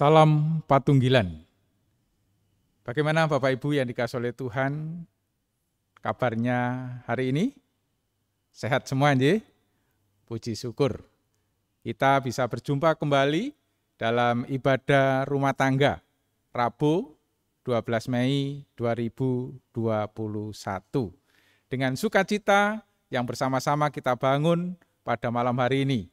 Salam Patunggilan. Bagaimana Bapak Ibu yang dikasihi oleh Tuhan? Kabarnya hari ini? Sehat semua nggih? Puji syukur. Kita bisa berjumpa kembali dalam ibadah rumah tangga Rabu 12 Mei 2021. Dengan sukacita yang bersama-sama kita bangun pada malam hari ini.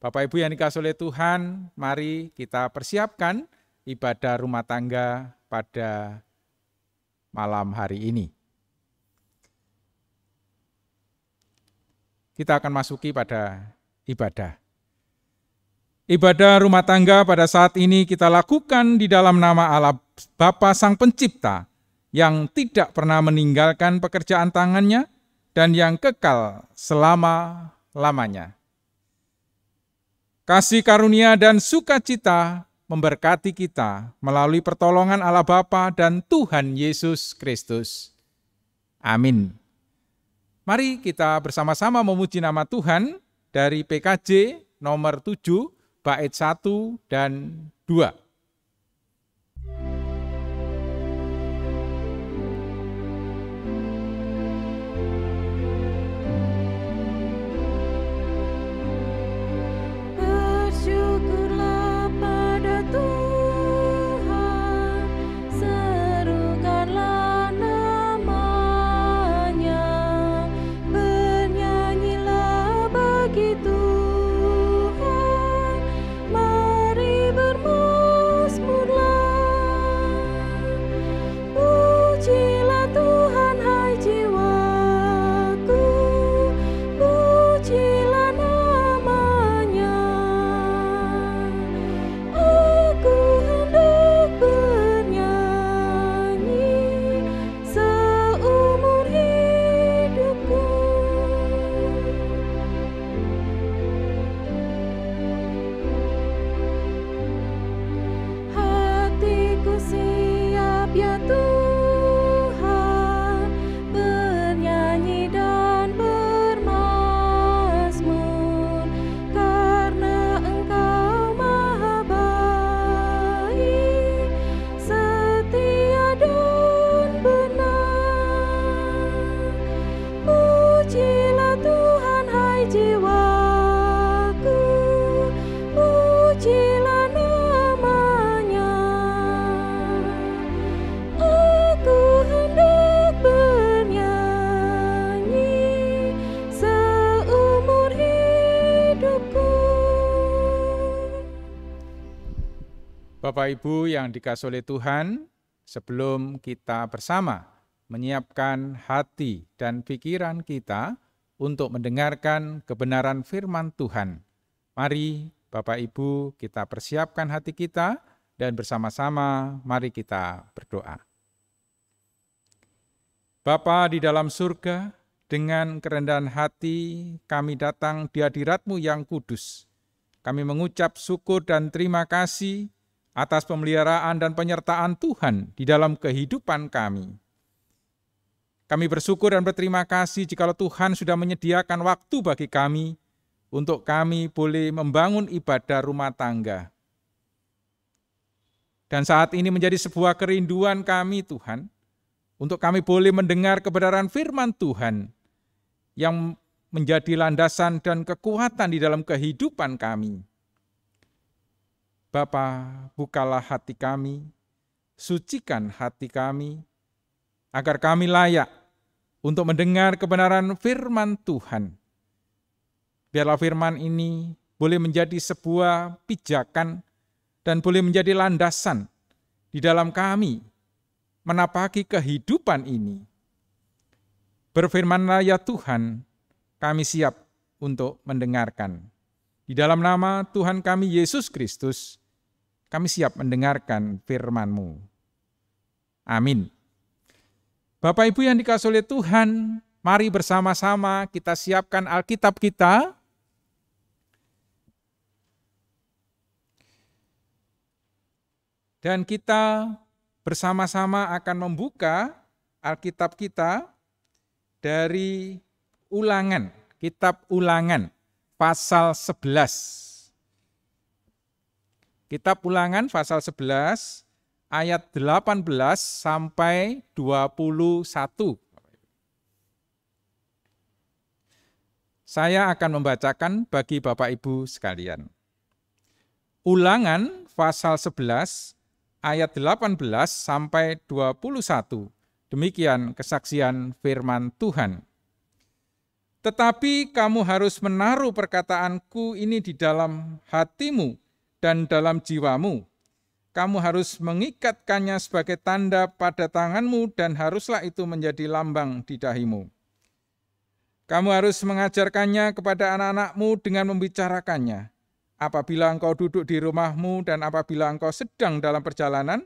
Bapak Ibu yang dikasihi oleh Tuhan, mari kita persiapkan ibadah rumah tangga pada malam hari ini. Kita akan masuki pada ibadah. Ibadah rumah tangga pada saat ini kita lakukan di dalam nama Allah Bapa Sang Pencipta yang tidak pernah meninggalkan pekerjaan tangannya dan yang kekal selama-lamanya. Kasih karunia dan sukacita memberkati kita melalui pertolongan Allah Bapa dan Tuhan Yesus Kristus. Amin. Mari kita bersama-sama memuji nama Tuhan dari PKJ nomor 7, bait 1 dan 2. Bapak Ibu yang dikasihi oleh Tuhan, sebelum kita bersama menyiapkan hati dan pikiran kita untuk mendengarkan kebenaran firman Tuhan, mari Bapak Ibu kita persiapkan hati kita dan bersama-sama mari kita berdoa. Bapa di dalam surga, dengan kerendahan hati kami datang di hadirat-Mu yang kudus. Kami mengucap syukur dan terima kasih atas pemeliharaan dan penyertaan Tuhan di dalam kehidupan kami. Kami bersyukur dan berterima kasih jikalau Tuhan sudah menyediakan waktu bagi kami untuk kami boleh membangun ibadah rumah tangga. Dan saat ini menjadi sebuah kerinduan kami Tuhan, untuk kami boleh mendengar kebenaran firman Tuhan yang menjadi landasan dan kekuatan di dalam kehidupan kami. Bapa, bukalah hati kami, sucikan hati kami, agar kami layak untuk mendengar kebenaran firman Tuhan. Biarlah firman ini boleh menjadi sebuah pijakan dan boleh menjadi landasan di dalam kami menapaki kehidupan ini. Berfirmanlah ya Tuhan, kami siap untuk mendengarkan. Di dalam nama Tuhan kami Yesus Kristus, kami siap mendengarkan firman-Mu. Amin. Bapak Ibu yang dikasihi oleh Tuhan, mari bersama-sama kita siapkan Alkitab kita. Dan kita bersama-sama akan membuka Alkitab kita dari Ulangan, kitab Ulangan, pasal 11. Kitab Ulangan pasal 11 ayat 18 sampai 21. Saya akan membacakan bagi Bapak Ibu sekalian. Ulangan pasal 11 ayat 18 sampai 21. Demikian kesaksian firman Tuhan. Tetapi kamu harus menaruh perkataanku ini di dalam hatimu dan dalam jiwamu. Kamu harus mengikatkannya sebagai tanda pada tanganmu dan haruslah itu menjadi lambang di dahimu. Kamu harus mengajarkannya kepada anak-anakmu dengan membicarakannya. Apabila engkau duduk di rumahmu dan apabila engkau sedang dalam perjalanan,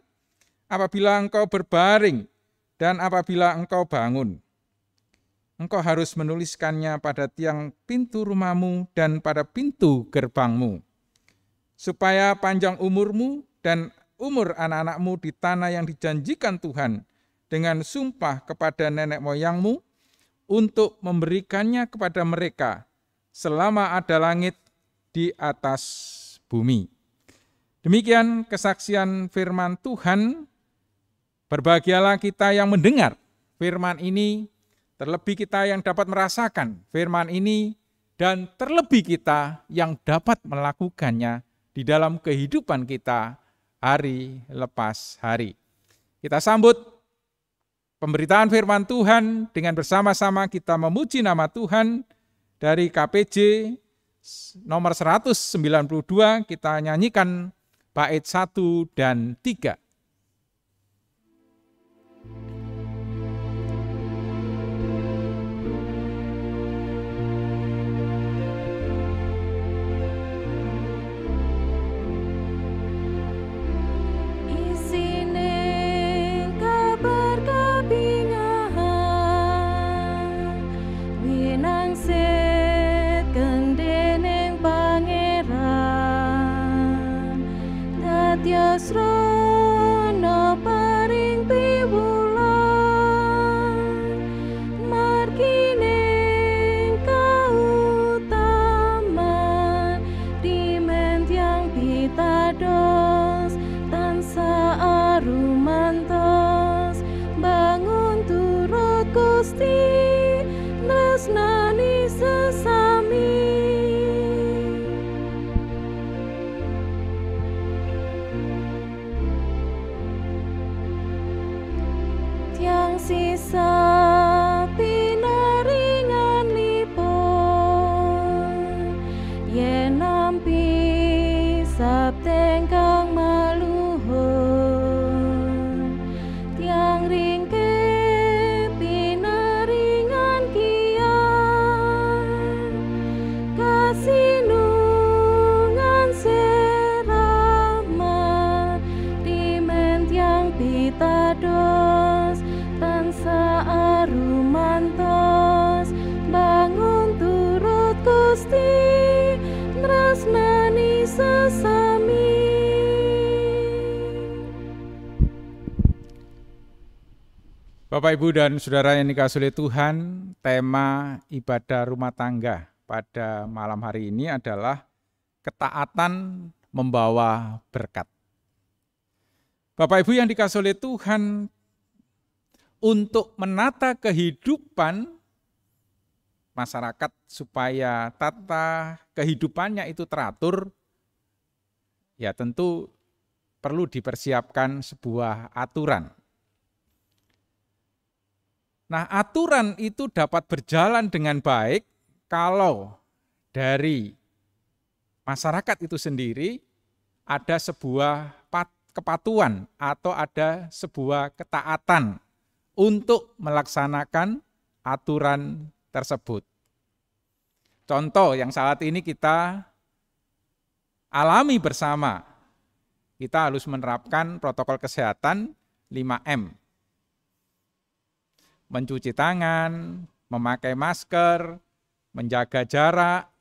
apabila engkau berbaring dan apabila engkau bangun. Engkau harus menuliskannya pada tiang pintu rumahmu dan pada pintu gerbangmu, supaya panjang umurmu dan umur anak-anakmu di tanah yang dijanjikan Tuhan dengan sumpah kepada nenek moyangmu untuk memberikannya kepada mereka selama ada langit di atas bumi. Demikian kesaksian firman Tuhan. Berbahagialah kita yang mendengar firman ini, terlebih kita yang dapat merasakan firman ini, dan terlebih kita yang dapat melakukannya di dalam kehidupan kita hari lepas hari. Kita sambut pemberitaan firman Tuhan dengan bersama-sama kita memuji nama Tuhan. Dari KPJ nomor 192 kita nyanyikan bait 1 dan 3. Srono paring piwulan margining kautaman dimen tiang pitados tansah arumantos bangun turut Gusti tresnani sesami. Sisa pinaringan lipun yen nampi sabdeng kang maluhur tiang ringke pinaringan kian kasinungan serama dimen tiang pitados arumantos bangun turut Gusti tresnani sesami. Bapak, Ibu, dan Saudara yang dikasihi oleh Tuhan, tema ibadah rumah tangga pada malam hari ini adalah ketaatan membawa berkat. Bapak, Ibu yang dikasihi oleh Tuhan, untuk menata kehidupan masyarakat supaya tata kehidupannya itu teratur, ya tentu perlu dipersiapkan sebuah aturan. Nah, aturan itu dapat berjalan dengan baik kalau dari masyarakat itu sendiri ada sebuah kepatuhan atau ada sebuah ketaatan untuk melaksanakan aturan tersebut. Contoh yang saat ini kita alami bersama, kita harus menerapkan protokol kesehatan 5M. Mencuci tangan, memakai masker, menjaga jarak,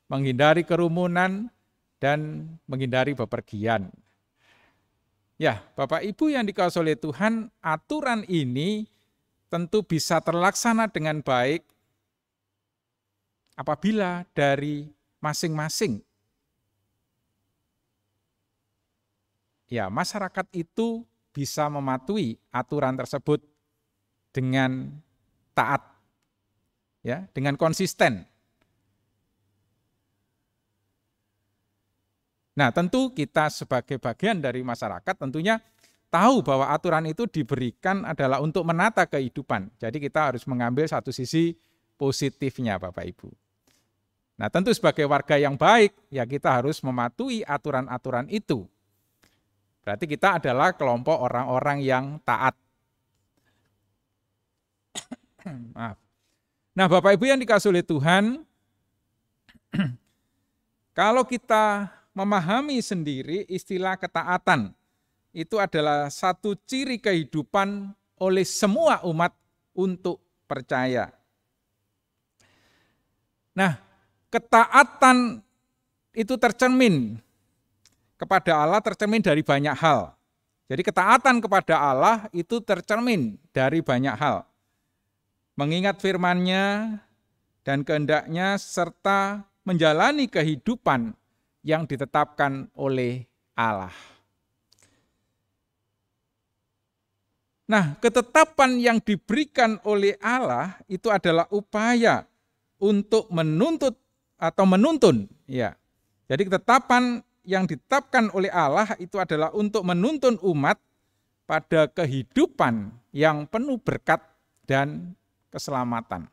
menghindari kerumunan, dan menghindari bepergian. Ya, Bapak Ibu yang dikasihi oleh Tuhan, aturan ini tentu bisa terlaksana dengan baik apabila dari masing-masing ya masyarakat itu bisa mematuhi aturan tersebut dengan taat, ya, dengan konsisten. Nah, tentu kita sebagai bagian dari masyarakat tentunya tahu bahwa aturan itu diberikan adalah untuk menata kehidupan. Jadi kita harus mengambil satu sisi positifnya, Bapak Ibu. Nah, tentu sebagai warga yang baik, ya kita harus mematuhi aturan-aturan itu. Berarti kita adalah kelompok orang-orang yang taat. Maaf. Nah, Bapak Ibu yang dikasihi oleh Tuhan, kalau kita memahami sendiri istilah ketaatan, itu adalah satu ciri kehidupan oleh semua umat untuk percaya. Nah, ketaatan itu tercermin kepada Allah, tercermin dari banyak hal. Jadi ketaatan kepada Allah itu tercermin dari banyak hal. Mengingat firman-Nya dan kehendak-Nya serta menjalani kehidupan yang ditetapkan oleh Allah. Nah, ketetapan yang diberikan oleh Allah itu adalah upaya untuk menuntut atau menuntun, ya. Jadi ketetapan yang ditetapkan oleh Allah itu adalah untuk menuntun umat pada kehidupan yang penuh berkat dan keselamatan.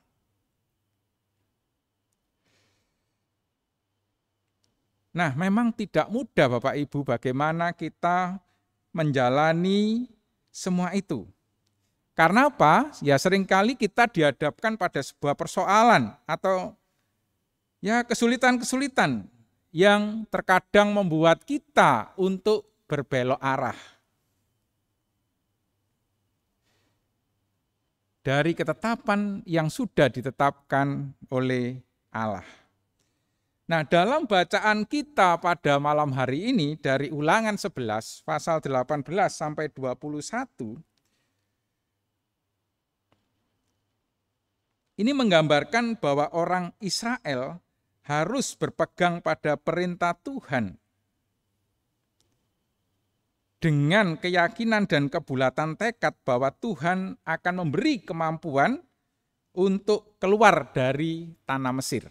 Nah, memang tidak mudah Bapak Ibu bagaimana kita menjalani semua itu. Karena apa? Ya seringkali kita dihadapkan pada sebuah persoalan atau ya kesulitan-kesulitan yang terkadang membuat kita untuk berbelok arah dari ketetapan yang sudah ditetapkan oleh Allah. Nah, dalam bacaan kita pada malam hari ini dari Ulangan 11 pasal 18 sampai 21, ini menggambarkan bahwa orang Israel harus berpegang pada perintah Tuhan dengan keyakinan dan kebulatan tekad bahwa Tuhan akan memberi kemampuan untuk keluar dari tanah Mesir,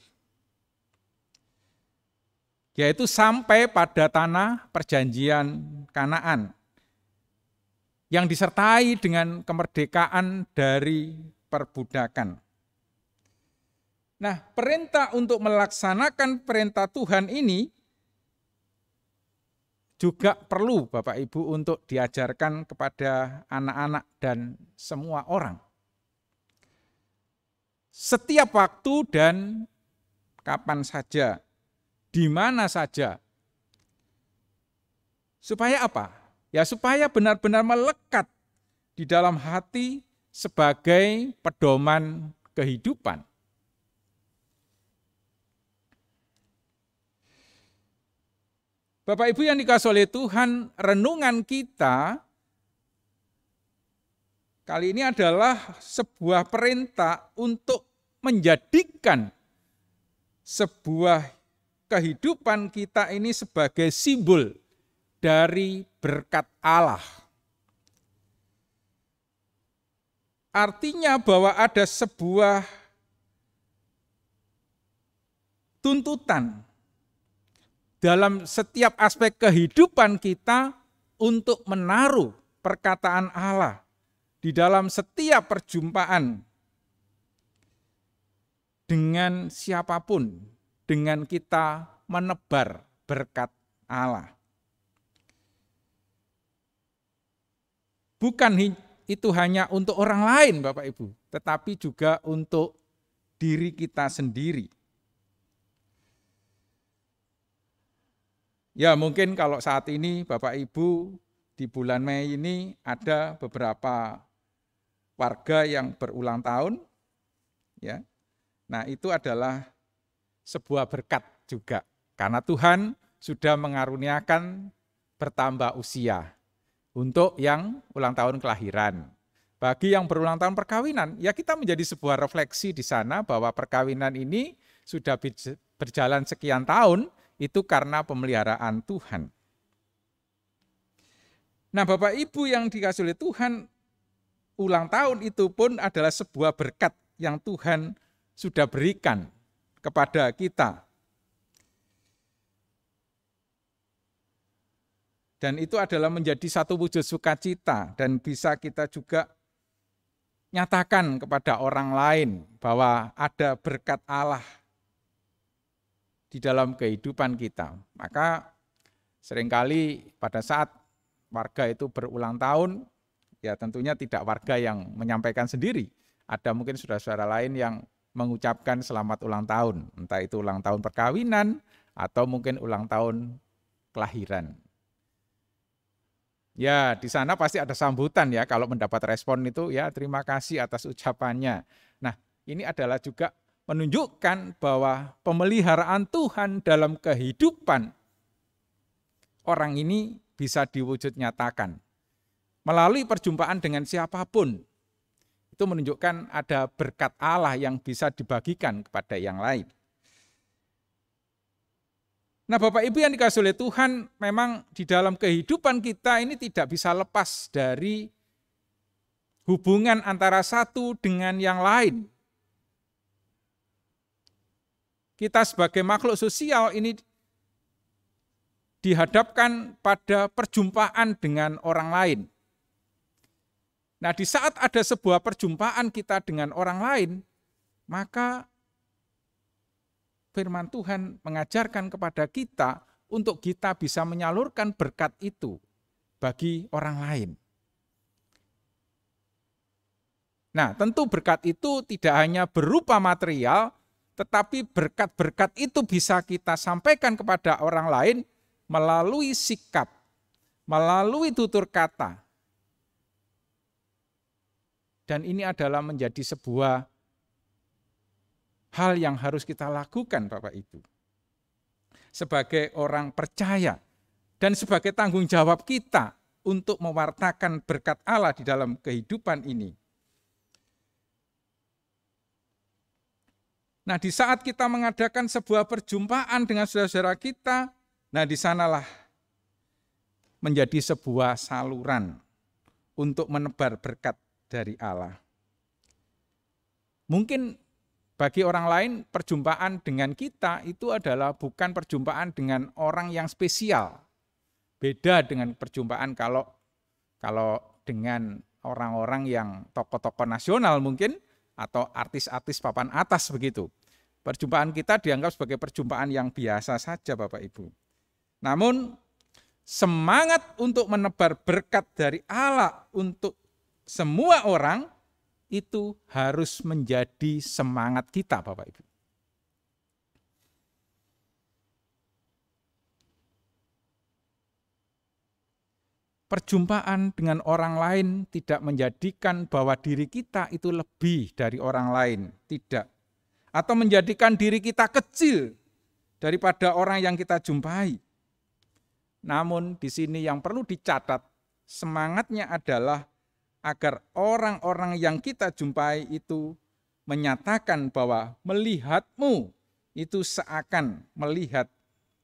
yaitu sampai pada tanah perjanjian Kanaan yang disertai dengan kemerdekaan dari perbudakan. Nah, perintah untuk melaksanakan perintah Tuhan ini juga perlu Bapak Ibu untuk diajarkan kepada anak-anak dan semua orang. Setiap waktu dan kapan saja, di mana saja. Supaya apa? Ya supaya benar-benar melekat di dalam hati sebagai pedoman kehidupan. Bapak Ibu yang dikasihi oleh Tuhan, renungan kita kali ini adalah sebuah perintah untuk menjadikan sebuah kehidupan kita ini sebagai simbol dari berkat Allah. Artinya bahwa ada sebuah tuntutan dalam setiap aspek kehidupan kita untuk menaruh perkataan Allah di dalam setiap perjumpaan dengan siapapun, dengan kita menebar berkat Allah. Bukan itu hanya untuk orang lain Bapak Ibu, tetapi juga untuk diri kita sendiri. Ya mungkin kalau saat ini Bapak Ibu di bulan Mei ini ada beberapa warga yang berulang tahun, ya. Nah itu adalah sebuah berkat juga, karena Tuhan sudah mengaruniakan bertambah usia untuk yang ulang tahun kelahiran. Bagi yang berulang tahun perkawinan, ya kita menjadi sebuah refleksi di sana bahwa perkawinan ini sudah berjalan sekian tahun, itu karena pemeliharaan Tuhan. Nah, Bapak Ibu yang dikasihi oleh Tuhan, ulang tahun itu pun adalah sebuah berkat yang Tuhan sudah berikan kepada kita. Dan itu adalah menjadi satu wujud sukacita dan bisa kita juga nyatakan kepada orang lain bahwa ada berkat Allah di dalam kehidupan kita. Maka seringkali pada saat warga itu berulang tahun, ya tentunya tidak warga yang menyampaikan sendiri. Ada mungkin saudara-saudara lain yang mengucapkan selamat ulang tahun, entah itu ulang tahun perkawinan atau mungkin ulang tahun kelahiran. Ya, di sana pasti ada sambutan ya, kalau mendapat respon itu ya terima kasih atas ucapannya. Nah, ini adalah juga menunjukkan bahwa pemeliharaan Tuhan dalam kehidupan orang ini bisa diwujud nyatakan. Melalui perjumpaan dengan siapapun, itu menunjukkan ada berkat Allah yang bisa dibagikan kepada yang lain. Nah, Bapak Ibu yang dikasihi oleh Tuhan, memang di dalam kehidupan kita ini tidak bisa lepas dari hubungan antara satu dengan yang lain. Kita sebagai makhluk sosial ini dihadapkan pada perjumpaan dengan orang lain. Nah, di saat ada sebuah perjumpaan kita dengan orang lain, maka firman Tuhan mengajarkan kepada kita untuk kita bisa menyalurkan berkat itu bagi orang lain. Nah, tentu berkat itu tidak hanya berupa material, tetapi berkat-berkat itu bisa kita sampaikan kepada orang lain melalui sikap, melalui tutur kata. Dan ini adalah menjadi sebuah hal yang harus kita lakukan, Bapak Ibu. Sebagai orang percaya dan sebagai tanggung jawab kita untuk mewartakan berkat Allah di dalam kehidupan ini. Nah, di saat kita mengadakan sebuah perjumpaan dengan saudara-saudara kita, nah di sanalah menjadi sebuah saluran untuk menebar berkat dari Allah. Mungkin bagi orang lain perjumpaan dengan kita itu adalah bukan perjumpaan dengan orang yang spesial. Beda dengan perjumpaan kalau dengan orang-orang yang tokoh-tokoh nasional mungkin atau artis-artis papan atas begitu. Perjumpaan kita dianggap sebagai perjumpaan yang biasa saja, Bapak Ibu. Namun semangat untuk menebar berkat dari Allah untuk semua orang itu harus menjadi semangat kita, Bapak Ibu. Perjumpaan dengan orang lain tidak menjadikan bahwa diri kita itu lebih dari orang lain, tidak. Atau menjadikan diri kita kecil daripada orang yang kita jumpai. Namun di sini yang perlu dicatat, semangatnya adalah agar orang-orang yang kita jumpai itu menyatakan bahwa melihatmu itu seakan melihat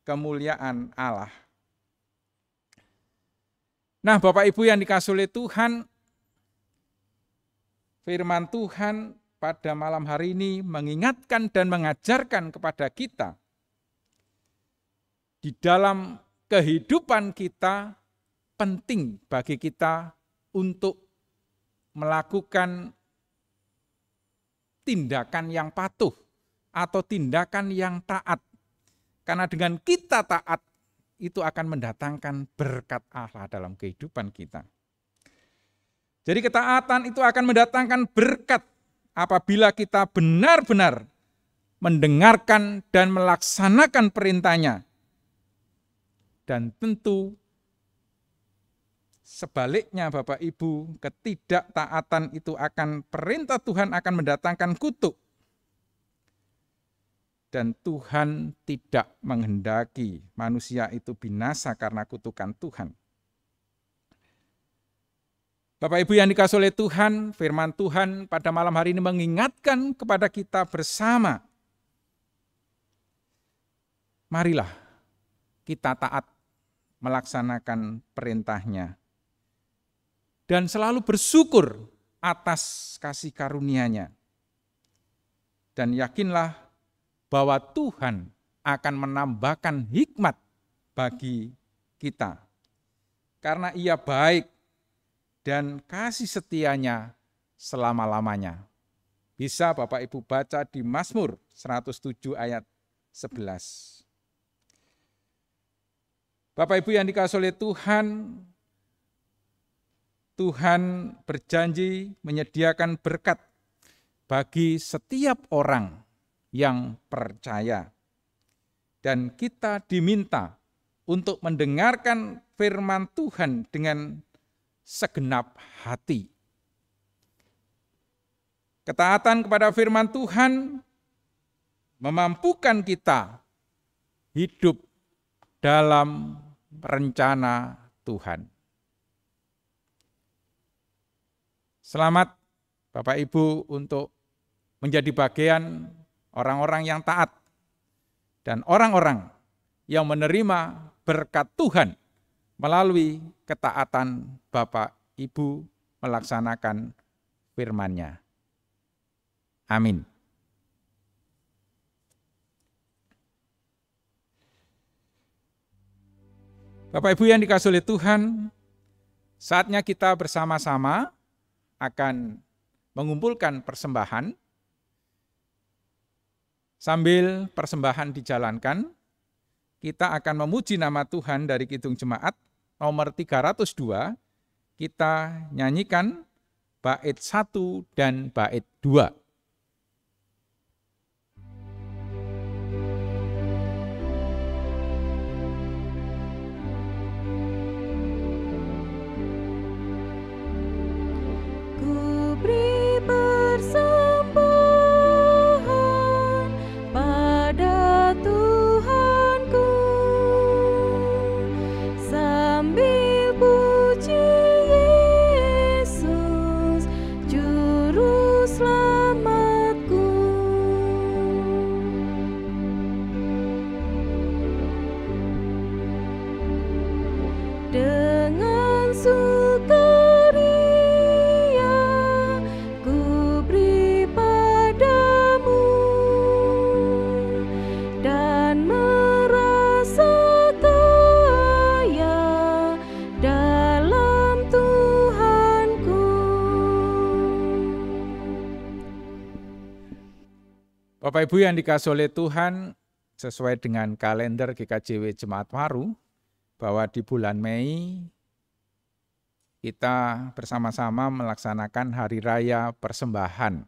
kemuliaan Allah. Nah, Bapak Ibu yang dikasihi oleh Tuhan, firman Tuhan pada malam hari ini mengingatkan dan mengajarkan kepada kita di dalam kehidupan kita penting bagi kita untuk melakukan tindakan yang patuh atau tindakan yang taat. Karena dengan kita taat, itu akan mendatangkan berkat Allah dalam kehidupan kita. Jadi ketaatan itu akan mendatangkan berkat apabila kita benar-benar mendengarkan dan melaksanakan perintahnya. Dan tentu sebaliknya Bapak Ibu, ketidaktaatan itu perintah Tuhan akan mendatangkan kutuk. Dan Tuhan tidak menghendaki manusia itu binasa karena kutukan Tuhan. Bapak Ibu yang dikasihi oleh Tuhan, firman Tuhan pada malam hari ini mengingatkan kepada kita bersama. Marilah kita taat melaksanakan perintahnya. dan selalu bersyukur atas kasih karunia-Nya. Dan yakinlah bahwa Tuhan akan menambahkan hikmat bagi kita. Karena Ia baik dan kasih setia-Nya selama-lamanya. Bisa Bapak Ibu baca di Mazmur 107 ayat 11. Bapak Ibu yang dikasihi oleh Tuhan, Tuhan berjanji menyediakan berkat bagi setiap orang yang percaya. Dan kita diminta untuk mendengarkan firman Tuhan dengan segenap hati. Ketaatan kepada firman Tuhan memampukan kita hidup dalam rencana Tuhan. Selamat Bapak Ibu untuk menjadi bagian orang-orang yang taat dan orang-orang yang menerima berkat Tuhan melalui ketaatan Bapak Ibu melaksanakan firman-Nya. Amin. Bapak Ibu yang dikasihi oleh Tuhan, saatnya kita bersama-sama akan mengumpulkan persembahan. Sambil persembahan dijalankan, kita akan memuji nama Tuhan dari Kidung Jemaat nomor 302. Kita nyanyikan bait 1 dan bait 2. Bapak Ibu yang dikasihi oleh Tuhan, sesuai dengan kalender GKJW Jemaat Waru, bahwa di bulan Mei kita bersama-sama melaksanakan Hari Raya Persembahan,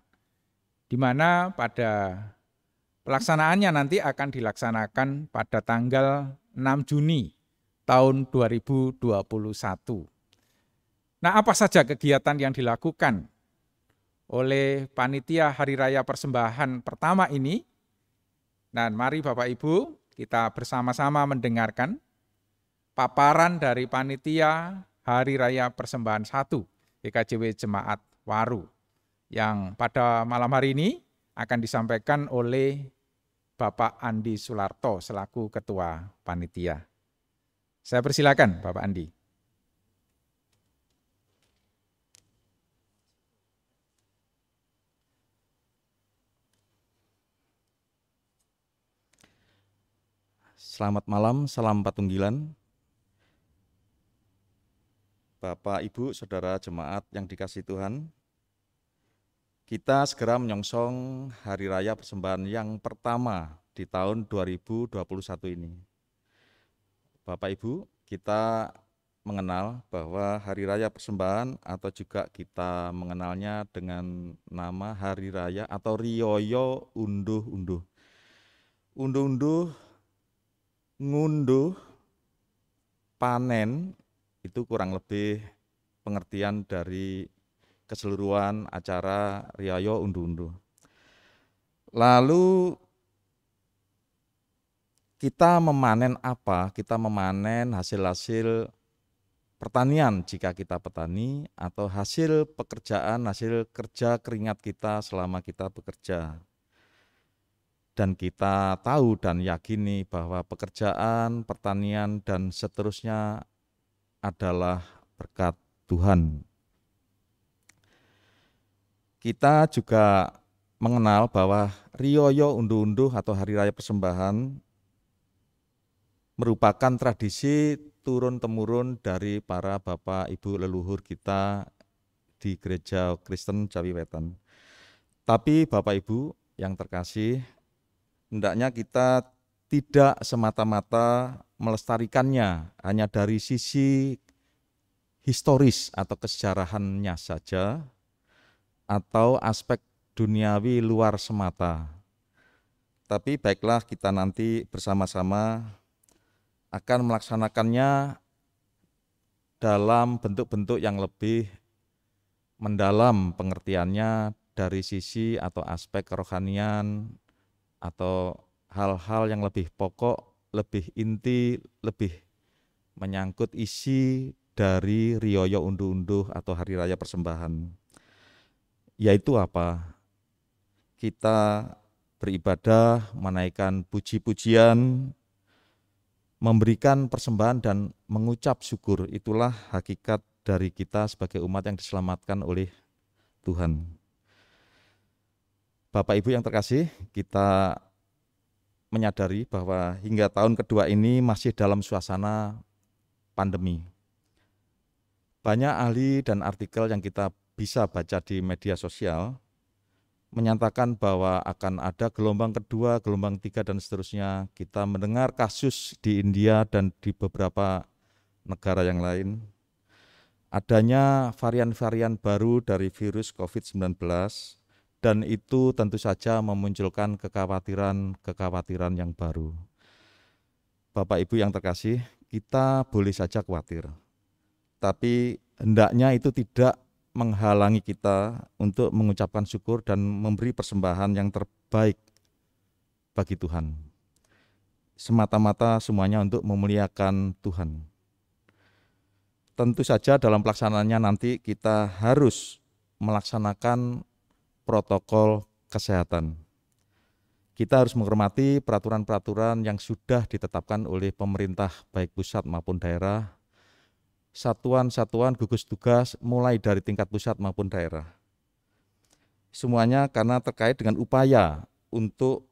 di mana pada pelaksanaannya nanti akan dilaksanakan pada tanggal 6 Juni tahun 2021. Nah, apa saja kegiatan yang dilakukan oleh panitia Hari Raya Persembahan pertama ini? Dan mari Bapak Ibu kita bersama-sama mendengarkan paparan dari panitia Hari Raya Persembahan 1 GKJW Jemaat Waru yang pada malam hari ini akan disampaikan oleh Bapak Andi Sularto selaku Ketua Panitia. Saya persilakan Bapak Andi. Selamat malam, salam Patunggilan. Bapak, Ibu, Saudara Jemaat yang dikasihi Tuhan, kita segera menyongsong Hari Raya Persembahan yang pertama di tahun 2021 ini. Bapak, Ibu, kita mengenal bahwa Hari Raya Persembahan atau juga kita mengenalnya dengan nama Hari Raya atau Riyaya Unduh-Unduh. Unduh-unduh, ngunduh, panen, itu kurang lebih pengertian dari keseluruhan acara Riyaya Unduh-Unduh. Lalu kita memanen apa? Kita memanen hasil-hasil pertanian jika kita petani, atau hasil pekerjaan, hasil kerja keringat kita selama kita bekerja. Dan kita tahu dan yakini bahwa pekerjaan, pertanian, dan seterusnya adalah berkat Tuhan. Kita juga mengenal bahwa Riyaya Unduh-Unduh atau Hari Raya Persembahan merupakan tradisi turun-temurun dari para bapak ibu leluhur kita di Gereja Kristen Jawi Wetan. Tapi Bapak Ibu yang terkasih, hendaknya kita tidak semata-mata melestarikannya hanya dari sisi historis atau kesejarahannya saja, atau aspek duniawi luar semata. Tapi baiklah kita nanti bersama-sama akan melaksanakannya dalam bentuk-bentuk yang lebih mendalam pengertiannya dari sisi atau aspek kerohanian atau hal-hal yang lebih pokok, lebih inti, lebih menyangkut isi dari Riyaya Unduh-Unduh atau Hari Raya Persembahan. Yaitu apa? Kita beribadah, menaikkan puji-pujian, memberikan persembahan dan mengucap syukur. Itulah hakikat dari kita sebagai umat yang diselamatkan oleh Tuhan. Bapak Ibu yang terkasih, kita menyadari bahwa hingga tahun kedua ini masih dalam suasana pandemi. Banyak ahli dan artikel yang kita bisa baca di media sosial menyatakan bahwa akan ada gelombang kedua, gelombang tiga, dan seterusnya. Kita mendengar kasus di India dan di beberapa negara yang lain. Adanya varian-varian baru dari virus COVID-19, dan itu tentu saja memunculkan kekhawatiran yang baru. Bapak Ibu yang terkasih, kita boleh saja khawatir, tapi hendaknya itu tidak menghalangi kita untuk mengucapkan syukur dan memberi persembahan yang terbaik bagi Tuhan. Semata-mata semuanya untuk memuliakan Tuhan. Tentu saja dalam pelaksanaannya nanti kita harus melaksanakan protokol kesehatan. Kita harus menghormati peraturan-peraturan yang sudah ditetapkan oleh pemerintah baik pusat maupun daerah, satuan-satuan gugus tugas mulai dari tingkat pusat maupun daerah. Semuanya karena terkait dengan upaya untuk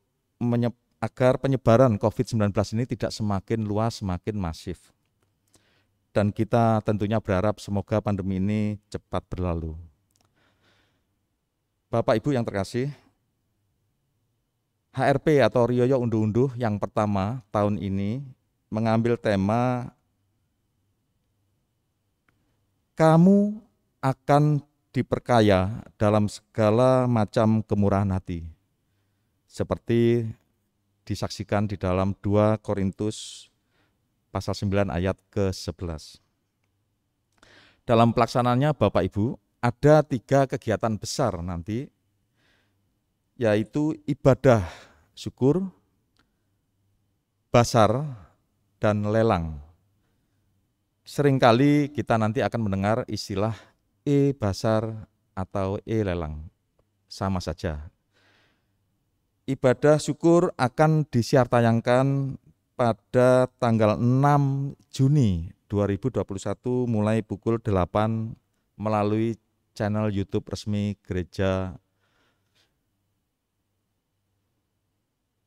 agar penyebaran COVID-19 ini tidak semakin luas, semakin masif. Dan kita tentunya berharap semoga pandemi ini cepat berlalu. Bapak Ibu yang terkasih, HRP atau Riyaya Unduh-Unduh yang pertama tahun ini mengambil tema kamu akan diperkaya dalam segala macam kemurahan hati. Seperti disaksikan di dalam 2 Korintus pasal 9 ayat ke-11. Dalam pelaksanaannya Bapak Ibu, ada 3 kegiatan besar nanti, yaitu ibadah syukur, basar, dan lelang. Seringkali kita nanti akan mendengar istilah basar atau lelang, sama saja. Ibadah syukur akan disiar tayangkan pada tanggal 6 Juni 2021 mulai pukul 8 melalui channel YouTube resmi Gereja.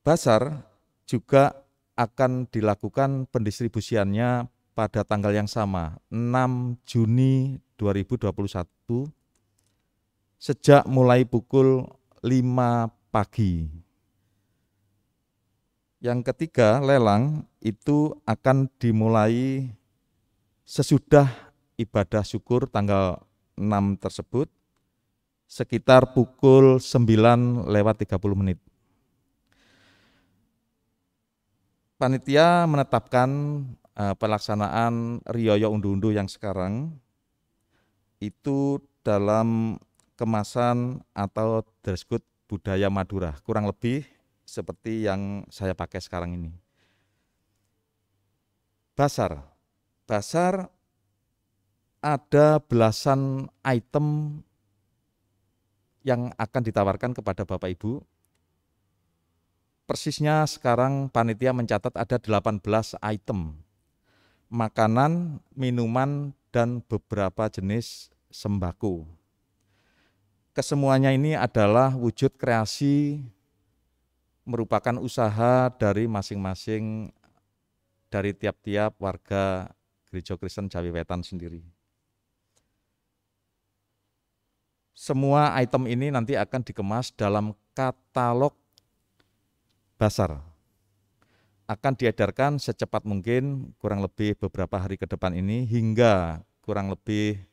Basar juga akan dilakukan pendistribusiannya pada tanggal yang sama, 6 Juni 2021, sejak mulai pukul 5 pagi. Yang ketiga, lelang itu akan dimulai sesudah ibadah syukur tanggal 6 tersebut, sekitar pukul 9:30. Panitia menetapkan pelaksanaan Riyaya Unduh-Unduh yang sekarang itu dalam kemasan atau dress code budaya Madura, kurang lebih seperti yang saya pakai sekarang ini. Basar ada belasan item yang akan ditawarkan kepada Bapak Ibu. Persisnya sekarang panitia mencatat ada 18 item, makanan, minuman, dan beberapa jenis sembako. kesemuanya ini adalah wujud kreasi, merupakan usaha dari masing-masing, dari tiap-tiap warga Gereja Kristen Jawi Wetan sendiri. Semua item ini nanti akan dikemas dalam katalog Basar. Akan diedarkan secepat mungkin, kurang lebih beberapa hari ke depan ini, hingga kurang lebih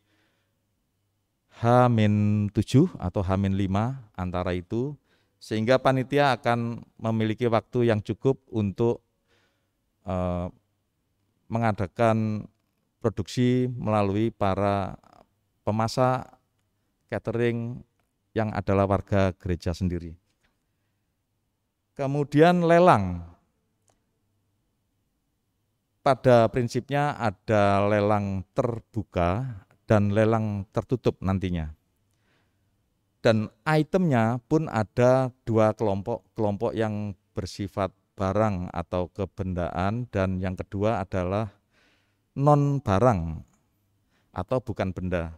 H-7 atau H-5 antara itu, sehingga panitia akan memiliki waktu yang cukup untuk mengadakan produksi melalui para pemasak, catering yang adalah warga gereja sendiri. Kemudian lelang. Pada prinsipnya ada lelang terbuka dan lelang tertutup nantinya. Dan itemnya pun ada dua kelompok yang bersifat barang atau kebendaan, dan yang kedua adalah non barang atau bukan benda.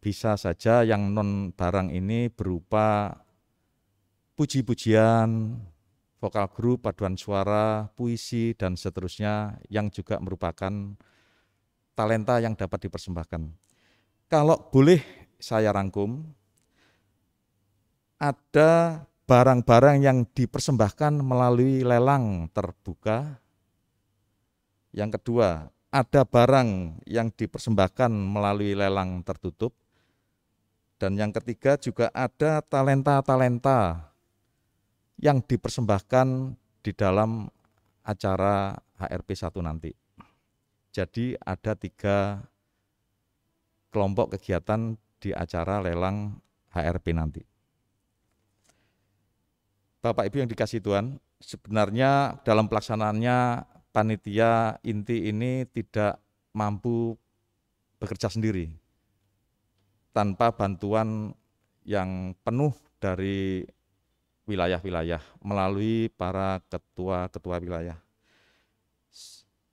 Bisa saja yang non barang ini berupa puji-pujian, vokal grup, paduan suara, puisi, dan seterusnya yang juga merupakan talenta yang dapat dipersembahkan. Kalau boleh saya rangkum, ada barang-barang yang dipersembahkan melalui lelang terbuka. Yang kedua, ada barang yang dipersembahkan melalui lelang tertutup. Dan yang ketiga juga ada talenta-talenta yang dipersembahkan di dalam acara HRP 1 nanti. Jadi ada 3 kelompok kegiatan di acara lelang HRP nanti. Bapak Ibu yang dikasihi Tuhan, sebenarnya dalam pelaksanaannya panitia inti ini tidak mampu bekerja sendiri tanpa bantuan yang penuh dari wilayah-wilayah melalui para ketua-ketua wilayah.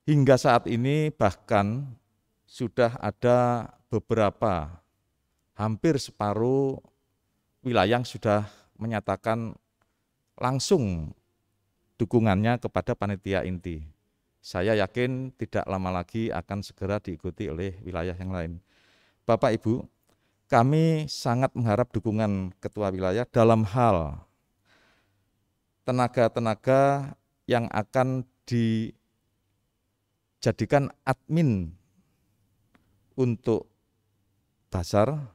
Hingga saat ini bahkan sudah ada beberapa, hampir separuh wilayah yang sudah menyatakan langsung dukungannya kepada panitia inti. Saya yakin tidak lama lagi akan segera diikuti oleh wilayah yang lain. Bapak Ibu, kami sangat mengharap dukungan ketua wilayah dalam hal tenaga-tenaga yang akan dijadikan admin untuk basar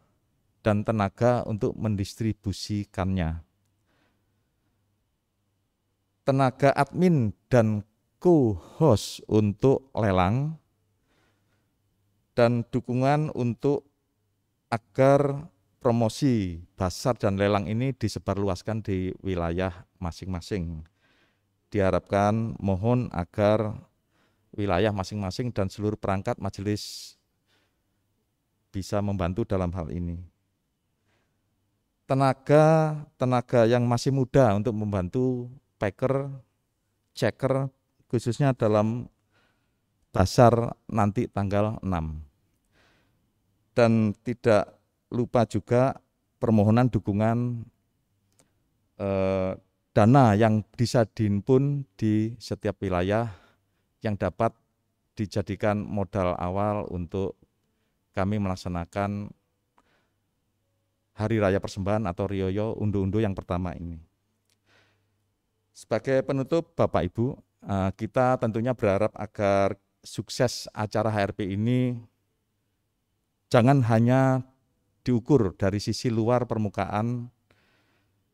dan tenaga untuk mendistribusikannya. Tenaga admin dan co-host untuk lelang, dan dukungan untuk agar promosi basar dan lelang ini disebarluaskan di wilayah masing-masing. Diharapkan mohon agar wilayah masing-masing dan seluruh perangkat majelis bisa membantu dalam hal ini. Tenaga yang masih muda untuk membantu packer, checker, khususnya dalam basar nanti tanggal 6. Dan tidak lupa juga permohonan dukungan dana yang bisa dihimpun di setiap wilayah yang dapat dijadikan modal awal untuk kami melaksanakan Hari Raya Persembahan atau Rioyo Undu-Undu yang pertama ini. Sebagai penutup, Bapak Ibu, kita tentunya berharap agar sukses acara HRP ini jangan hanya diukur dari sisi luar permukaan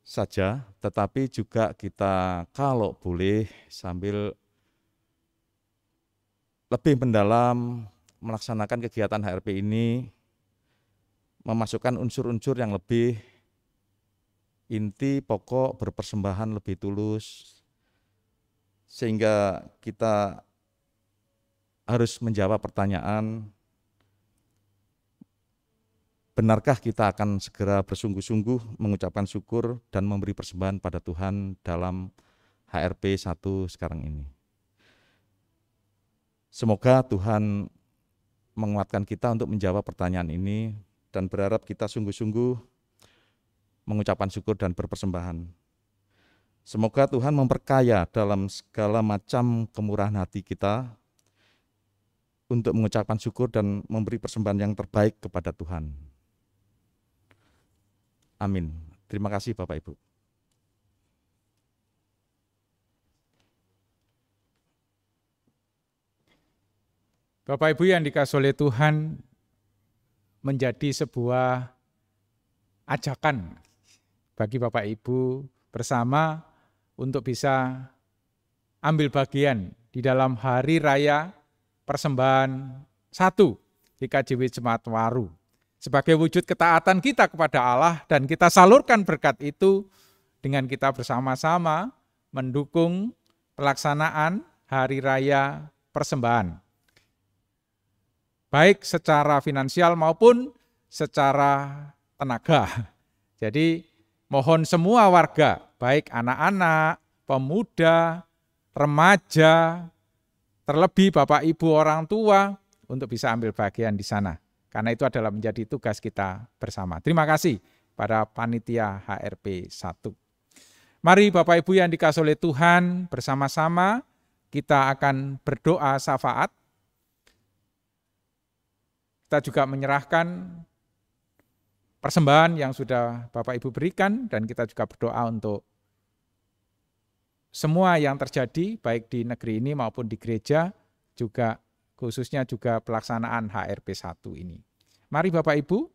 saja, tetapi juga kita kalau boleh sambil lebih mendalam melaksanakan kegiatan HRP ini, memasukkan unsur-unsur yang lebih inti, pokok, berpersembahan lebih tulus, sehingga kita harus menjawab pertanyaan, benarkah kita akan segera bersungguh-sungguh mengucapkan syukur dan memberi persembahan pada Tuhan dalam HRP 1 sekarang ini. Semoga Tuhan menguatkan kita untuk menjawab pertanyaan ini, dan berharap kita sungguh-sungguh mengucapkan syukur dan berpersembahan. Semoga Tuhan memperkaya dalam segala macam kemurahan hati kita untuk mengucapkan syukur dan memberi persembahan yang terbaik kepada Tuhan. Amin. Terima kasih Bapak Ibu. Bapak Ibu yang dikasihi oleh Tuhan, menjadi sebuah ajakan bagi Bapak Ibu bersama untuk bisa ambil bagian di dalam hari raya persembahan 1 di KJW Jemaat Waru. Sebagai wujud ketaatan kita kepada Allah dan kita salurkan berkat itu dengan kita bersama-sama mendukung pelaksanaan hari raya persembahan. Baik secara finansial maupun secara tenaga. Jadi mohon semua warga, baik anak-anak, pemuda, remaja, terlebih Bapak Ibu orang tua untuk bisa ambil bagian di sana. Karena itu adalah menjadi tugas kita bersama. Terima kasih pada panitia HRP 1. Mari Bapak Ibu yang dikasihi oleh Tuhan, bersama-sama kita akan berdoa syafaat. Kita juga menyerahkan persembahan yang sudah Bapak Ibu berikan dan kita juga berdoa untuk semua yang terjadi baik di negeri ini maupun di gereja, juga khususnya juga pelaksanaan HRP 1 ini. Mari Bapak Ibu,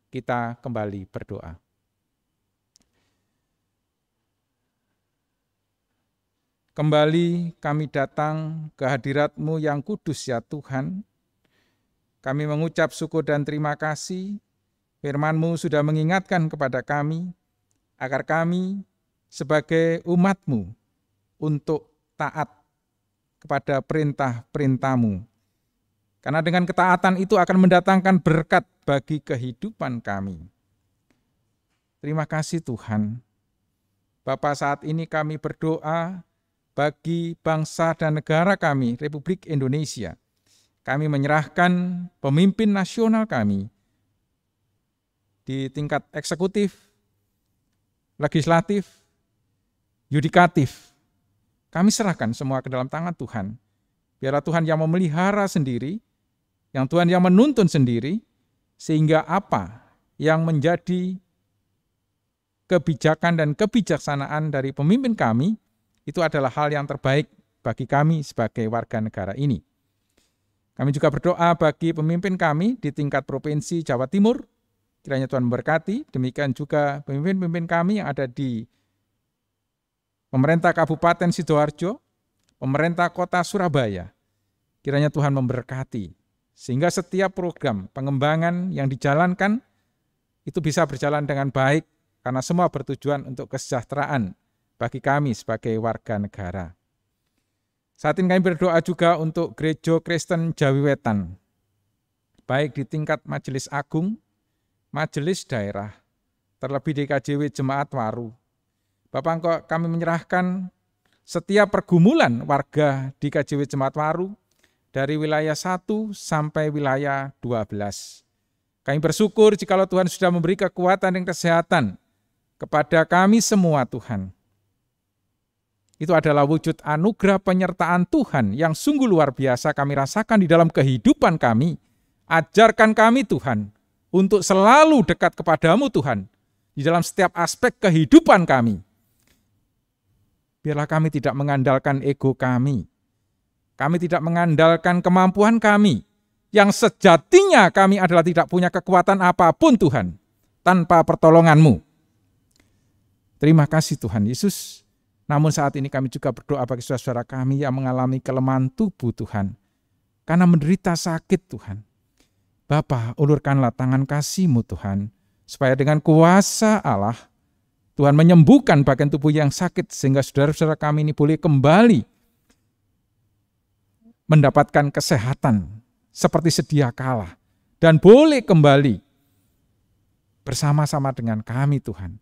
kita kembali berdoa. Kembali kami datang ke hadirat-Mu yang kudus ya Tuhan. Kami mengucap syukur dan terima kasih, firman-Mu sudah mengingatkan kepada kami, agar kami sebagai umat-Mu untuk taat kepada perintah-perintah-Mu. Karena dengan ketaatan itu akan mendatangkan berkat bagi kehidupan kami. Terima kasih Tuhan. Bapa, saat ini kami berdoa bagi bangsa dan negara kami, Republik Indonesia. Kami menyerahkan pemimpin nasional kami di tingkat eksekutif, legislatif, yudikatif. Kami serahkan semua ke dalam tangan Tuhan. Biarlah Tuhan yang memelihara sendiri, yang Tuhan yang menuntun sendiri, sehingga apa yang menjadi kebijakan dan kebijaksanaan dari pemimpin kami, itu adalah hal yang terbaik bagi kami sebagai warga negara ini. Kami juga berdoa bagi pemimpin kami di tingkat Provinsi Jawa Timur, kiranya Tuhan memberkati, demikian juga pemimpin-pemimpin kami yang ada di pemerintah Kabupaten Sidoarjo, pemerintah Kota Surabaya, kiranya Tuhan memberkati, sehingga setiap program pengembangan yang dijalankan itu bisa berjalan dengan baik, karena semua bertujuan untuk kesejahteraan bagi kami sebagai warga negara. Saat ini kami berdoa juga untuk Gereja Kristen Jawi Wetan, baik di tingkat Majelis Agung, Majelis Daerah, terlebih di KJW Jemaat Waru. Bapak, kami menyerahkan setiap pergumulan warga di KJW Jemaat Waru dari wilayah 1 sampai wilayah 12. Kami bersyukur jikalau Tuhan sudah memberi kekuatan dan kesehatan kepada kami semua Tuhan. Itu adalah wujud anugerah penyertaan Tuhan yang sungguh luar biasa kami rasakan di dalam kehidupan kami. Ajarkan kami Tuhan untuk selalu dekat kepadamu Tuhan di dalam setiap aspek kehidupan kami. Biarlah kami tidak mengandalkan ego kami. Kami tidak mengandalkan kemampuan kami. Yang sejatinya kami adalah tidak punya kekuatan apapun Tuhan tanpa pertolongan-Mu. Terima kasih Tuhan Yesus. Namun saat ini kami juga berdoa bagi saudara-saudara kami yang mengalami kelemahan tubuh Tuhan. Karena menderita sakit Tuhan. Bapa, ulurkanlah tangan kasih-Mu Tuhan. Supaya dengan kuasa Allah, Tuhan menyembuhkan bagian tubuh yang sakit. Sehingga saudara-saudara kami ini boleh kembali mendapatkan kesehatan seperti sedia kala. Dan boleh kembali bersama-sama dengan kami Tuhan.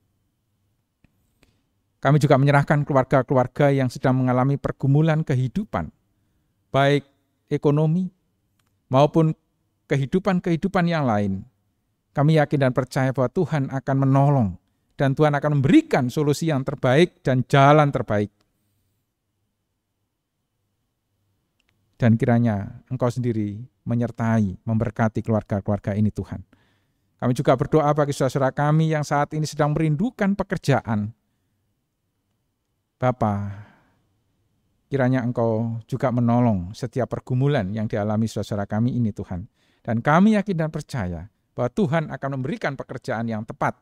Kami juga menyerahkan keluarga-keluarga yang sedang mengalami pergumulan kehidupan, baik ekonomi maupun kehidupan-kehidupan yang lain. Kami yakin dan percaya bahwa Tuhan akan menolong dan Tuhan akan memberikan solusi yang terbaik dan jalan terbaik. Dan kiranya Engkau sendiri menyertai, memberkati keluarga-keluarga ini Tuhan. Kami juga berdoa bagi saudara kami yang saat ini sedang merindukan pekerjaan. Bapa, kiranya Engkau juga menolong setiap pergumulan yang dialami saudara kami ini Tuhan. Dan kami yakin dan percaya bahwa Tuhan akan memberikan pekerjaan yang tepat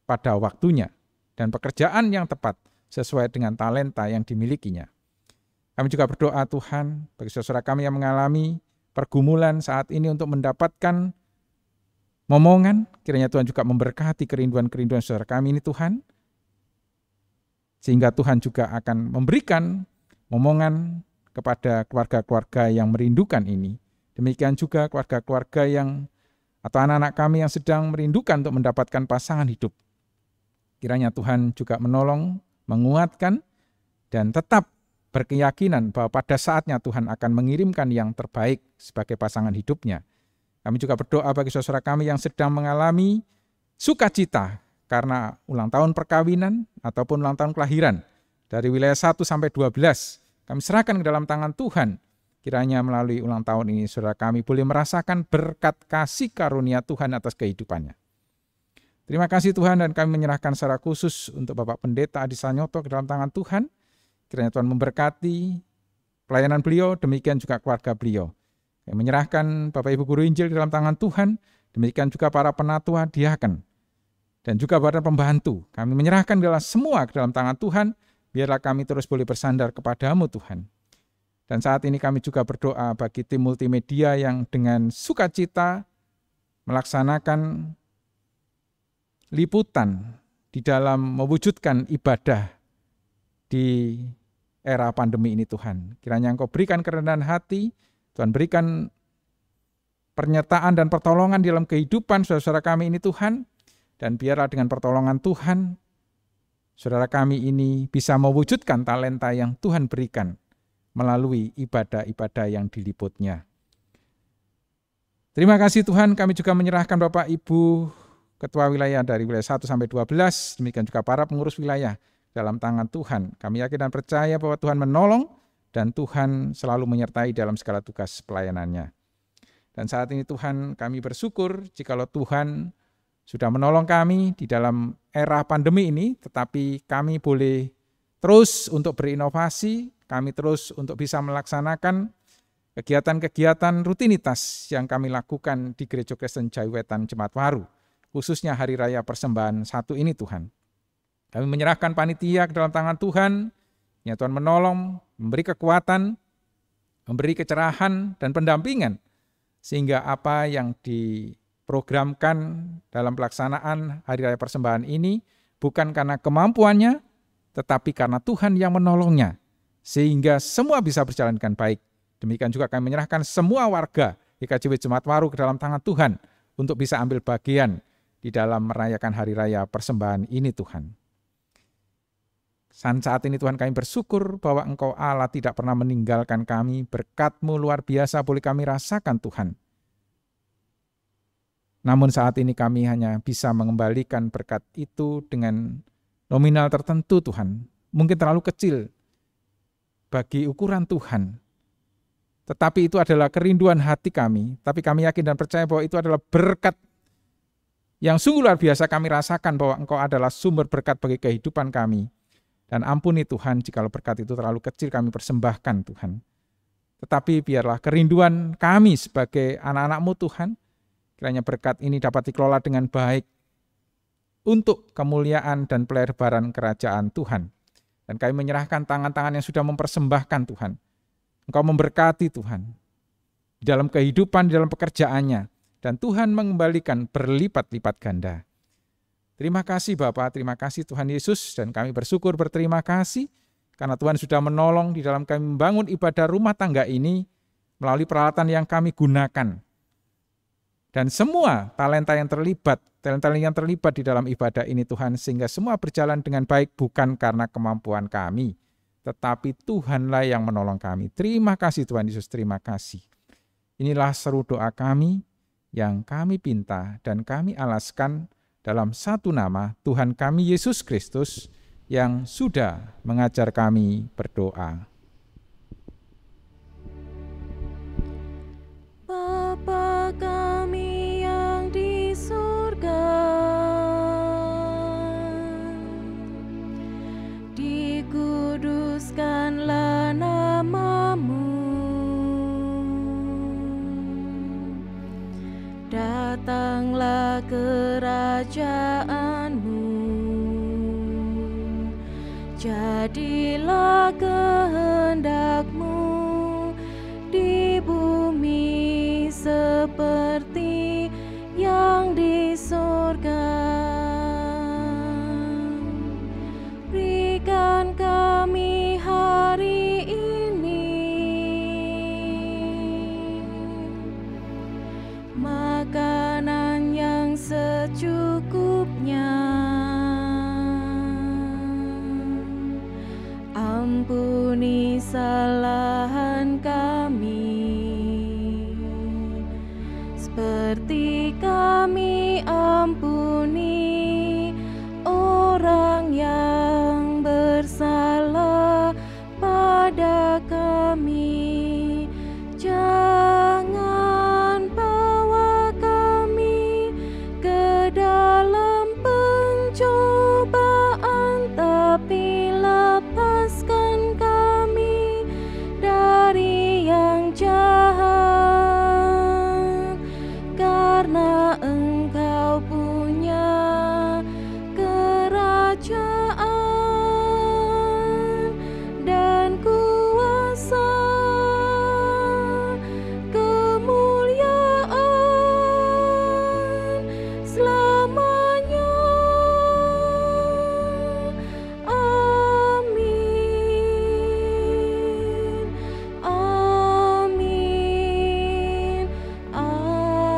pada waktunya. Dan pekerjaan yang tepat sesuai dengan talenta yang dimilikinya. Kami juga berdoa Tuhan bagi saudara kami yang mengalami pergumulan saat ini untuk mendapatkan momongan, kiranya Tuhan juga memberkati kerinduan-kerinduan saudara kami ini Tuhan, sehingga Tuhan juga akan memberikan momongan kepada keluarga-keluarga yang merindukan ini. Demikian juga keluarga-keluarga yang atau anak-anak kami yang sedang merindukan untuk mendapatkan pasangan hidup. Kiranya Tuhan juga menolong, menguatkan, dan tetap berkeyakinan bahwa pada saatnya Tuhan akan mengirimkan yang terbaik sebagai pasangan hidupnya. Kami juga berdoa bagi saudara kami yang sedang mengalami sukacita karena ulang tahun perkawinan ataupun ulang tahun kelahiran dari wilayah 1 sampai 12. Kami serahkan ke dalam tangan Tuhan. Kiranya melalui ulang tahun ini saudara kami boleh merasakan berkat kasih karunia Tuhan atas kehidupannya. Terima kasih Tuhan, dan kami menyerahkan secara khusus untuk Bapak Pendeta Adi Sanyoto ke dalam tangan Tuhan. Kiranya Tuhan memberkati pelayanan beliau, demikian juga keluarga beliau. Kami menyerahkan Bapak Ibu Guru Injil di dalam tangan Tuhan, demikian juga para penatua diaken, dan juga badan pembantu. Kami menyerahkan semua ke dalam tangan Tuhan, biarlah kami terus boleh bersandar kepadamu Tuhan. Dan saat ini kami juga berdoa bagi tim multimedia yang dengan sukacita melaksanakan liputan di dalam mewujudkan ibadah di era pandemi ini Tuhan. Kiranya Engkau berikan kerendahan hati, Tuhan berikan penyertaan dan pertolongan di dalam kehidupan saudara kami ini Tuhan, dan biarlah dengan pertolongan Tuhan, saudara kami ini bisa mewujudkan talenta yang Tuhan berikan melalui ibadah-ibadah yang diliputnya. Terima kasih Tuhan, kami juga menyerahkan Bapak Ibu Ketua Wilayah dari wilayah 1 sampai 12, demikian juga para pengurus wilayah dalam tangan Tuhan. Kami yakin dan percaya bahwa Tuhan menolong, dan Tuhan selalu menyertai dalam segala tugas pelayanannya. Dan saat ini Tuhan, kami bersyukur jikalau Tuhan sudah menolong kami di dalam era pandemi ini, tetapi kami boleh terus untuk berinovasi, kami terus untuk bisa melaksanakan kegiatan-kegiatan rutinitas yang kami lakukan di Gereja Kristen Jaiwetan Jemaatwaru, khususnya Hari Raya Persembahan 1 ini Tuhan. Kami menyerahkan panitia ke dalam tangan Tuhan, ya Tuhan menolong, memberi kekuatan, memberi kecerahan dan pendampingan, sehingga apa yang diprogramkan dalam pelaksanaan Hari Raya Persembahan ini bukan karena kemampuannya, tetapi karena Tuhan yang menolongnya, sehingga semua bisa berjalan dengan baik. Demikian juga kami menyerahkan semua warga GKJW Jemaatwaru ke dalam tangan Tuhan untuk bisa ambil bagian di dalam merayakan Hari Raya Persembahan ini Tuhan. Saat ini Tuhan kami bersyukur bahwa Engkau Allah tidak pernah meninggalkan kami, berkat-Mu luar biasa boleh kami rasakan Tuhan. Namun saat ini kami hanya bisa mengembalikan berkat itu dengan nominal tertentu Tuhan, mungkin terlalu kecil bagi ukuran Tuhan. Tetapi itu adalah kerinduan hati kami, tapi kami yakin dan percaya bahwa itu adalah berkat yang sungguh luar biasa kami rasakan bahwa Engkau adalah sumber berkat bagi kehidupan kami. Dan ampuni Tuhan jikalau berkat itu terlalu kecil kami persembahkan Tuhan. Tetapi biarlah kerinduan kami sebagai anak-anak-Mu Tuhan, kiranya berkat ini dapat dikelola dengan baik untuk kemuliaan dan pelebaran kerajaan Tuhan. Dan kami menyerahkan tangan-tangan yang sudah mempersembahkan Tuhan. Engkau memberkati Tuhan di dalam kehidupan, di dalam pekerjaannya. Dan Tuhan mengembalikan berlipat-lipat ganda. Terima kasih Bapak, terima kasih Tuhan Yesus, dan kami bersyukur berterima kasih karena Tuhan sudah menolong di dalam kami membangun ibadah rumah tangga ini melalui peralatan yang kami gunakan. Dan semua talenta yang terlibat di dalam ibadah ini Tuhan, sehingga semua berjalan dengan baik bukan karena kemampuan kami, tetapi Tuhanlah yang menolong kami. Terima kasih Tuhan Yesus, terima kasih. Inilah seru doa kami yang kami pinta dan kami alaskan dalam satu nama Tuhan kami Yesus Kristus yang sudah mengajar kami berdoa. Bapa kami yang di surga, dikuduskanlah nama-Mu, datanglah kerajaan-Mu, jadilah kehendak-Mu di bumi seperti yang di surga. Berikan kami hari ini makanan yang secukupnya. Ampuni kesalahan kami, seperti kami ampuni orang yang bersalah pada kami. Jangan bawa kami ke dalam pencobaan, tapi lepaskan kami dari yang jahat, karena Engkau punya kerajaan dan kuasa, kemuliaan selamanya. Amin. Amin. Amin.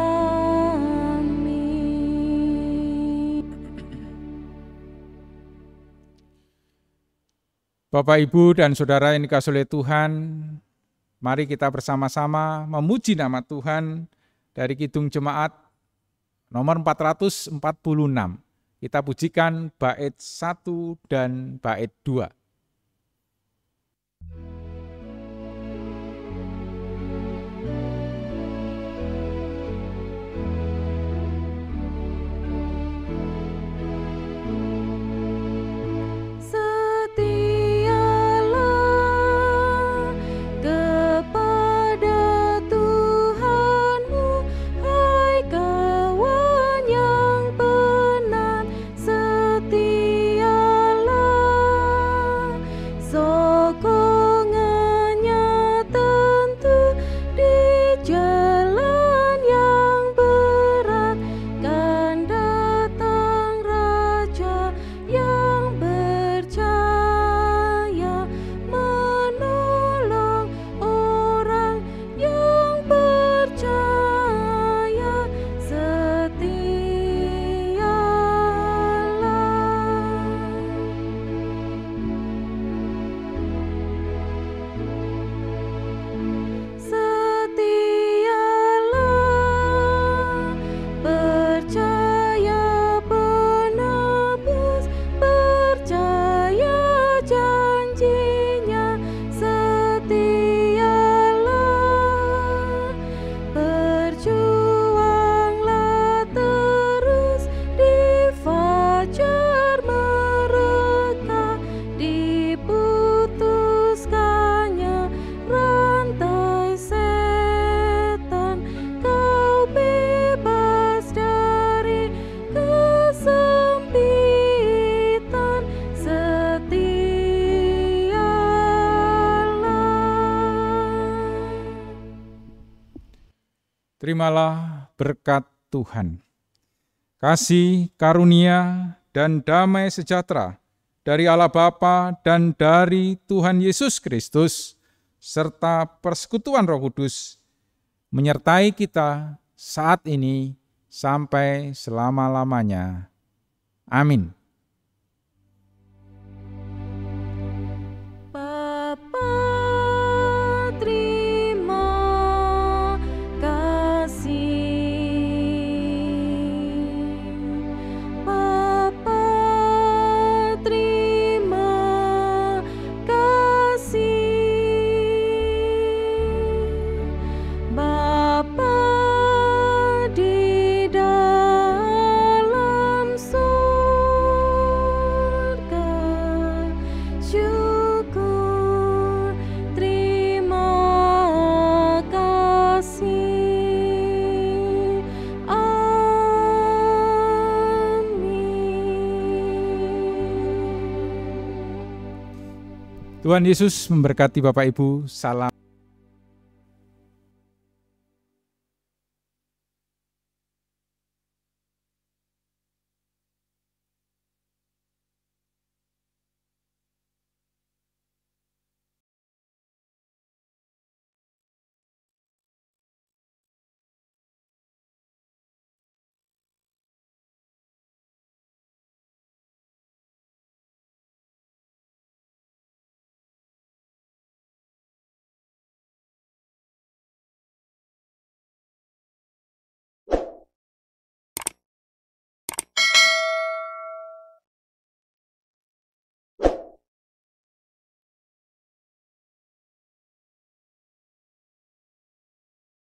Bapak, Ibu, dan Saudara yang dikasihi oleh Tuhan, mari kita bersama-sama memuji nama Tuhan dari Kidung Jemaat nomor 446. Kita pujikan bait 1 dan bait 2. Setialah kepada Tuhanmu, hai kawan yang benar. Setialah, sokongannya tentu di jalan yang berat. Kan datang Raja yang berjaya, menolong orang yang percaya. Setialah, percaya penebus, percaya janjinya. Setialah, berjuanglah terus di fajar mereka, diputuskannya rantai setan, kau bebas dari kesempitan. Setialah. Terimalah berkat Tuhan, kasih karunia dan damai sejahtera dari Allah Bapa dan dari Tuhan Yesus Kristus, serta persekutuan Roh Kudus menyertai kita saat ini sampai selama-lamanya. Amin. Bapa, terima kasih Tuhan Yesus memberkati Bapak Ibu. Salam